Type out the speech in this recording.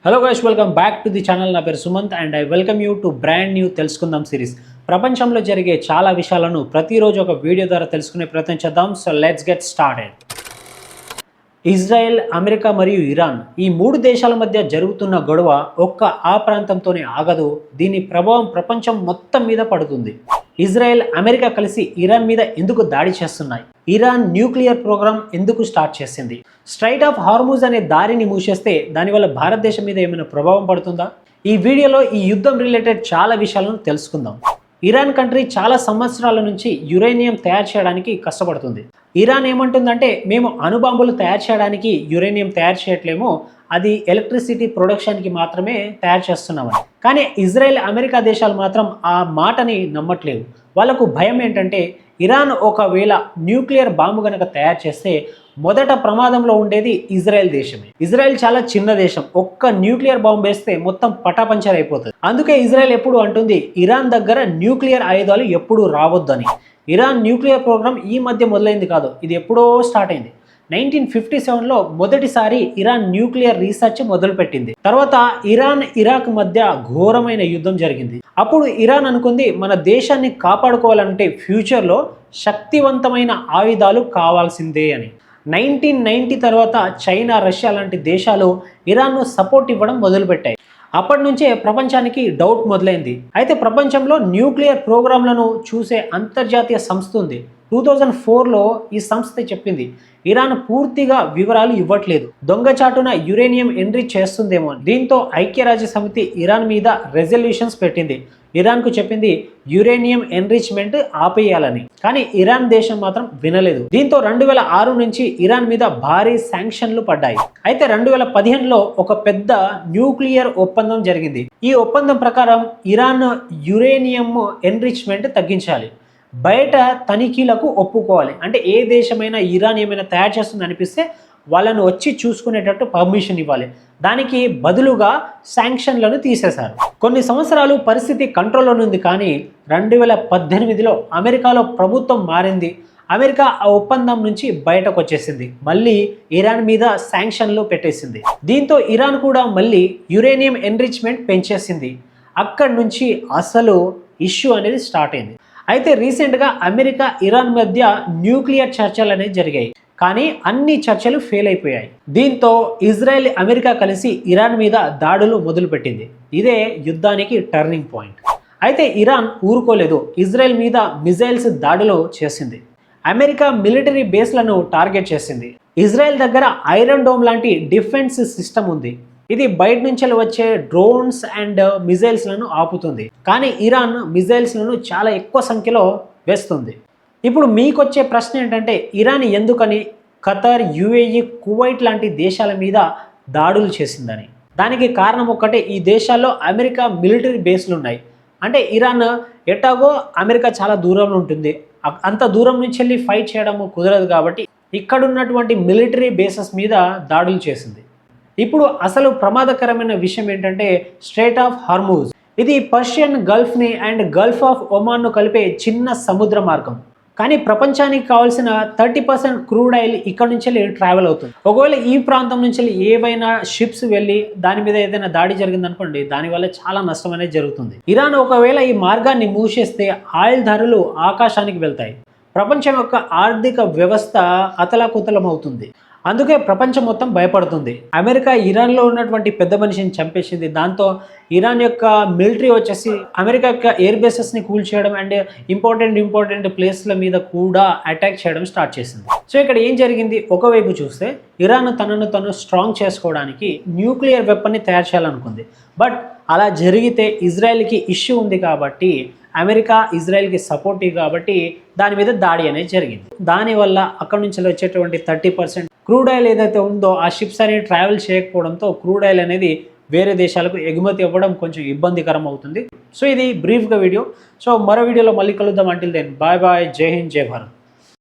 Hello guys, welcome back to the channel. నా పేరు Sumanth and I welcome you to brand new తెలుసుకుందాం series. ప్రపంచంలో జరిగే చాలా విషయాలను ప్రతిరోజు ఒక వీడియో ద్వారా తెలుసుకునే ప్రయత్నం చేద్దాం. So let's get started. Israel, America మరియు ఇరాన్ ఈ మూడు దేశాల మధ్య జరుగుతున్న గొడవ ఒక్క ఆ ప్రాంతంతోనే ఆగదు. దీని ప్రభావం ప్రపంచం మొత్తం మీద పడుతుంది. ఇజ్రాయెల్, అమెరికా కలిసి ఇరాన్ మీద ఎందుకు దాడి చేస్తున్నాయి? ఇరాన్ న్యూక్లియర్ ప్రోగ్రామ్ ఎందుకు స్టార్ట్ చేసింది? స్ట్రైట్ ఆఫ్ హార్మూజ్ అనే దారిని మూసేస్తే దానివల్ల భారతదేశం మీద ఏమైనా ప్రభావం పడుతుందా? ఈ వీడియోలో ఈ యుద్ధం రిలేటెడ్ చాలా విషయాలను తెలుసుకుందాం. ఇరాన్ కంట్రీ చాలా సంవత్సరాల నుంచి యురేనియం తయారు చేయడానికి కష్టపడుతుంది. ఇరాన్ ఏమంటుందంటే, మేము అణుబాంబులు తయారు చేయడానికి యురేనియం తయారు చేయట్లేమో, అది ఎలక్ట్రిసిటీ ప్రొడక్షన్కి మాత్రమే తయారు చేస్తున్నామని. కానీ ఇజ్రాయెల్, అమెరికా దేశాలు మాత్రం ఆ మాటని నమ్మట్లేవు. వాళ్ళకు భయం ఏంటంటే, ఇరాన్ ఒకవేళ న్యూక్లియర్ బాంబు కనుక తయారు చేస్తే మొదట ప్రమాదంలో ఉండేది ఇజ్రాయెల్ దేశమే. ఇజ్రాయెల్ చాలా చిన్న దేశం. ఒక్క న్యూక్లియర్ బాంబు వేస్తే మొత్తం పటాపంచర్ అయిపోతుంది. అందుకే ఇజ్రాయెల్ ఎప్పుడు అంటుంది, ఇరాన్ దగ్గర న్యూక్లియర్ ఆయుధాలు ఎప్పుడు రావద్దని. ఇరాన్ న్యూక్లియర్ ప్రోగ్రామ్ ఈ మధ్య మొదలైంది కాదు, ఇది ఎప్పుడో స్టార్ట్ అయింది. 1957లో మొదటిసారి ఇరాన్ న్యూక్లియర్ రీసెర్చ్ మొదలుపెట్టింది. తర్వాత ఇరాన్, ఇరాక్ మధ్య ఘోరమైన యుద్ధం జరిగింది. అప్పుడు ఇరాన్ అనుకుంది, మన దేశాన్ని కాపాడుకోవాలంటే ఫ్యూచర్లో శక్తివంతమైన ఆయుధాలు కావాల్సిందే అని. 1990 తర్వాత చైనా, రష్యా లాంటి దేశాలు ఇరాన్ను సపోర్ట్ ఇవ్వడం మొదలుపెట్టాయి. అప్పటి నుంచే ప్రపంచానికి డౌట్ మొదలైంది. అయితే ప్రపంచంలో న్యూక్లియర్ ప్రోగ్రాంలను చూసే అంతర్జాతీయ సంస్థ ఉంది. 2004లో ఈ సంస్థ చెప్పింది, ఇరాన్ పూర్తిగా వివరాలు ఇవ్వట్లేదు, దొంగచాటున యురేనియం ఎన్రిచ్ చేస్తుందేమో. దీంతో ఐక్యరాజ్య సమితి ఇరాన్ మీద రెజల్యూషన్స్ పెట్టింది. ఇరాన్కు చెప్పింది యురేనియం ఎన్రిచ్మెంట్ ఆపేయాలని. కానీ ఇరాన్ దేశం మాత్రం వినలేదు. దీంతో 2006 నుంచి ఇరాన్ మీద భారీ శాంక్షన్లు పడ్డాయి. అయితే 2015లో ఒక పెద్ద న్యూక్లియర్ ఒప్పందం జరిగింది. ఈ ఒప్పందం ప్రకారం ఇరాన్ యురేనియం ఎన్రిచ్మెంట్ తగ్గించాలి, బయట తనిఖీలకు ఒప్పుకోవాలి. అంటే ఏ దేశమైనా ఇరాన్ ఏమైనా తయారు చేస్తుంది అనిపిస్తే వాళ్ళను వచ్చి చూసుకునేటట్టు పర్మిషన్ ఇవ్వాలి. దానికి బదులుగా శాంక్షన్లను తీసేశారు. కొన్ని సంవత్సరాలు పరిస్థితి కంట్రోల్లో ఉంది. కానీ 2018లో అమెరికాలో ప్రభుత్వం మారింది. అమెరికా ఆ ఒప్పందం నుంచి బయటకు వచ్చేసింది. మళ్ళీ ఇరాన్ మీద శాంక్షన్లు పెట్టేసింది. దీంతో ఇరాన్ కూడా మళ్ళీ యురేనియం ఎన్రిచ్మెంట్ పెంచేసింది. అక్కడి నుంచి అసలు ఇష్యూ అనేది స్టార్ట్ అయింది. అయితే రీసెంట్గా అమెరికా, ఇరాన్ మధ్య న్యూక్లియర్ చర్చలు అనేవి జరిగాయి. కానీ అన్ని చర్చలు ఫెయిల్ అయిపోయాయి. దీంతో ఇజ్రాయెల్, అమెరికా కలిసి ఇరాన్ మీద దాడులు మొదలుపెట్టింది. ఇదే యుద్ధానికి టర్నింగ్ పాయింట్. అయితే ఇరాన్ ఊరుకోలేదు, ఇజ్రాయెల్ మీద మిజైల్స్ దాడులు చేసింది. అమెరికా మిలిటరీ బేస్లను టార్గెట్ చేసింది. ఇజ్రాయెల్ దగ్గర ఐరన్ డోమ్ లాంటి డిఫెన్స్ సిస్టమ్ ఉంది. ఇది బయట నుంచి వచ్చే డ్రోన్స్ అండ్ మిజైల్స్లను ఆపుతుంది. కానీ ఇరాన్ మిజైల్స్లను చాలా ఎక్కువ సంఖ్యలో వేస్తుంది. ఇప్పుడు మీకు వచ్చే ప్రశ్న ఏంటంటే, ఇరాన్ ఎందుకని ఖతర్, యుఏఈ, కువైట్ లాంటి దేశాల మీద దాడులు చేసిందని? దానికి కారణం ఒక్కటే, ఈ దేశాల్లో అమెరికా మిలిటరీ బేస్లు ఉన్నాయి. అంటే ఇరాన్ ఎటాగో అమెరికా చాలా దూరంలో ఉంటుంది, అంత దూరం నుంచి వెళ్ళి ఫైట్ చేయడం కుదరదు. కాబట్టి ఇక్కడున్నటువంటి మిలిటరీ బేసెస్ మీద దాడులు చేసింది. ఇప్పుడు అసలు ప్రమాదకరమైన విషయం ఏంటంటే, స్ట్రైట్ ఆఫ్ హార్మూజ్. ఇది పర్షియన్ గల్ఫ్ని అండ్ గల్ఫ్ ఆఫ్ ఒమాన్ను కలిపే చిన్న సముద్ర మార్గం. కానీ ప్రపంచానికి కావాల్సిన 30% క్రూడ్ ఆయిల్ ఇక్కడ నుంచి వెళ్ళి ట్రావెల్ అవుతుంది. ఒకవేళ ఈ ప్రాంతం నుంచి వెళ్ళి ఏవైనా షిప్స్ వెళ్ళి దాని మీద ఏదైనా దాడి జరిగిందనుకోండి, దానివల్ల చాలా నష్టం అనేది జరుగుతుంది. ఇరాన్ ఒకవేళ ఈ మార్గాన్ని మూసేస్తే ఆయిల్ ధరలు ఆకాశానికి వెళ్తాయి. ప్రపంచం యొక్క ఆర్థిక వ్యవస్థ అతలాకుతలం అవుతుంది. అందుకే ప్రపంచం మొత్తం భయపడుతుంది. అమెరికా ఇరాన్లో ఉన్నటువంటి పెద్ద మనిషిని చంపేసింది. దాంతో ఇరాన్ యొక్క మిలిటరీ వచ్చేసి అమెరికా యొక్క ఎయిర్ బేసెస్ని కూల్చేయడం అండ్ ఇంపార్టెంట్ ప్లేస్ల మీద కూడా అటాక్ చేయడం స్టార్ట్ చేసింది. సో ఇక్కడ ఏం జరిగింది? ఒకవైపు చూస్తే ఇరాన్ తనను స్ట్రాంగ్ చేసుకోవడానికి న్యూక్లియర్ వెపన్ని తయారు చేయాలనుకుంది. బట్ అలా జరిగితే ఇజ్రాయెల్కి ఇష్యూ ఉంది కాబట్టి, అమెరికా ఇజ్రాయెల్కి సపోర్టివ్ కాబట్టి దాని మీద దాడి అనేది జరిగింది. దానివల్ల అక్కడ నుంచి వచ్చేటువంటి 30% క్రూడ్ ఆయిల్ ఏదైతే ఉందో ఆ షిప్స్ అనేవి ట్రావెల్ చేయకపోవడంతో క్రూడ్ ఆయిల్ అనేది వేరే దేశాలకు ఎగుమతి అవ్వడం కొంచెం ఇబ్బందికరం అవుతుంది. సో ఇది బ్రీఫ్గా వీడియో. సో మరో వీడియోలో మళ్ళీ కలుద్దాం. అంటిల్ దెన్ బాయ్ బాయ్, జై హింద్, జై భారత్.